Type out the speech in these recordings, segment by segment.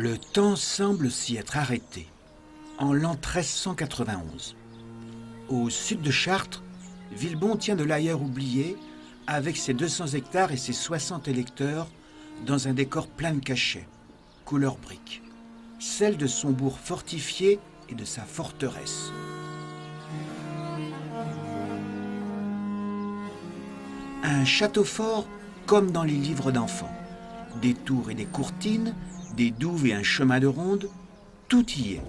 Le temps semble s'y être arrêté, en l'an 1391. Au sud de Chartres, Villebon tient de l'ailleurs oublié, avec ses 200 hectares et ses 60 électeurs, dans un décor plein de cachets, couleur brique, celle de son bourg fortifié et de sa forteresse. Un château fort comme dans les livres d'enfants. Des tours et des courtines, des douves et un chemin de ronde, tout y est.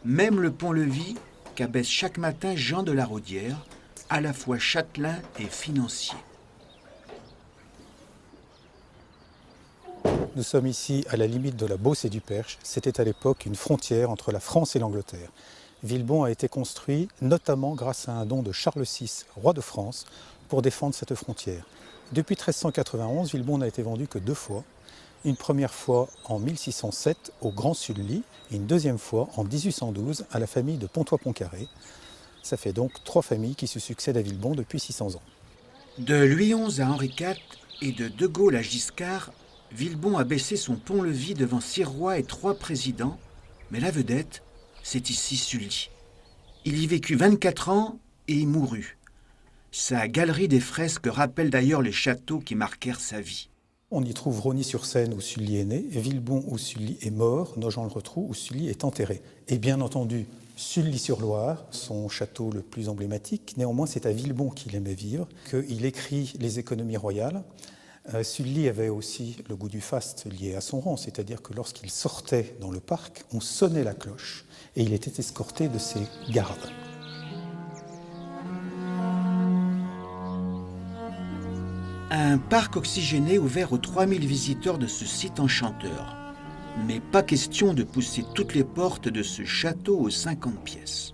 Même le pont-levis qu'abaisse chaque matin Jean de la Raudière, à la fois châtelain et financier. Nous sommes ici à la limite de la Beauce et du Perche. C'était à l'époque une frontière entre la France et l'Angleterre. Villebon a été construit notamment grâce à un don de Charles VI, roi de France, pour défendre cette frontière. Depuis 1391, Villebon n'a été vendu que 2 fois. Une première fois en 1607 au Grand Sully et une deuxième fois en 1812 à la famille de Pontois-Pontcarré. Ça fait donc 3 familles qui se succèdent à Villebon depuis 600 ans. De Louis XI à Henri IV et de Gaulle à Giscard, Villebon a baissé son pont-levis devant 6 rois et 3 présidents, mais la vedette, c'est ici Sully. Il y vécut 24 ans et y mourut. Sa galerie des fresques rappelle d'ailleurs les châteaux qui marquèrent sa vie. On y trouve Rosny-sur-Seine où Sully est né, Villebon où Sully est mort, Nogent-le-Rotrou où Sully est enterré. Et bien entendu, Sully-sur-Loire, son château le plus emblématique. Néanmoins, c'est à Villebon qu'il aimait vivre, qu'il écrit les économies royales. Sully avait aussi le goût du faste lié à son rang, c'est-à-dire que lorsqu'il sortait dans le parc, on sonnait la cloche et il était escorté de ses gardes. Un parc oxygéné ouvert aux 3000 visiteurs de ce site enchanteur. Mais pas question de pousser toutes les portes de ce château aux 50 pièces.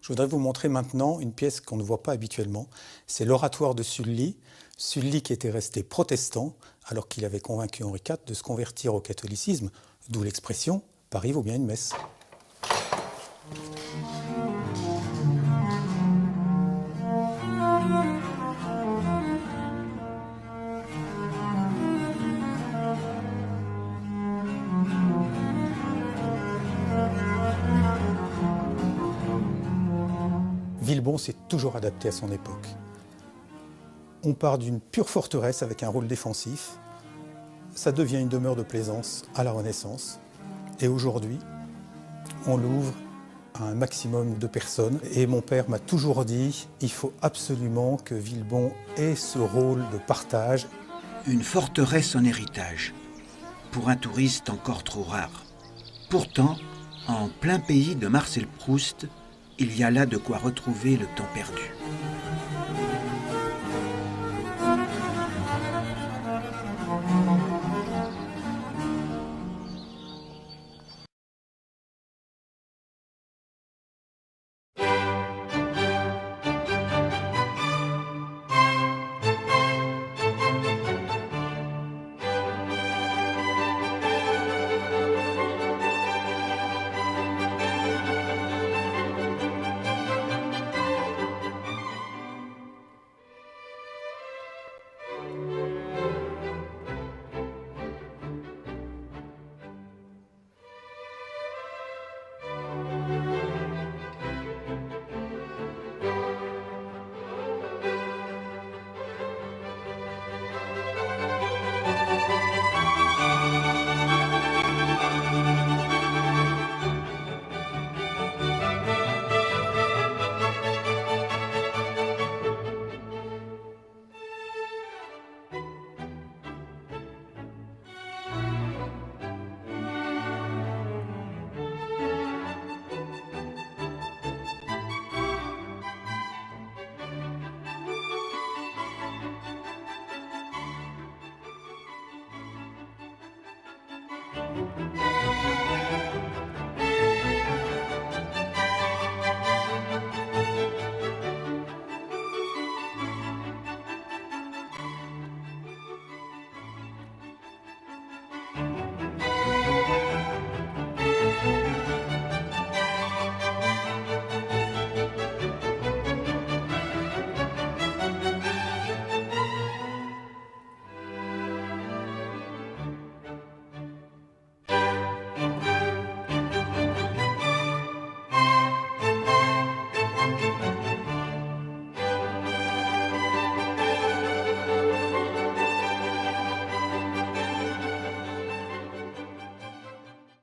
Je voudrais vous montrer maintenant une pièce qu'on ne voit pas habituellement. C'est l'oratoire de Sully. Sully qui était resté protestant alors qu'il avait convaincu Henri IV de se convertir au catholicisme, d'où l'expression « Paris vaut bien une messe ». Villebon s'est toujours adapté à son époque. On part d'une pure forteresse avec un rôle défensif. Ça devient une demeure de plaisance à la Renaissance. Et aujourd'hui, on l'ouvre à un maximum de personnes. Et mon père m'a toujours dit, il faut absolument que Villebon ait ce rôle de partage. Une forteresse en héritage, pour un touriste encore trop rare. Pourtant, en plein pays de Marcel Proust, il y a là de quoi retrouver le temps perdu.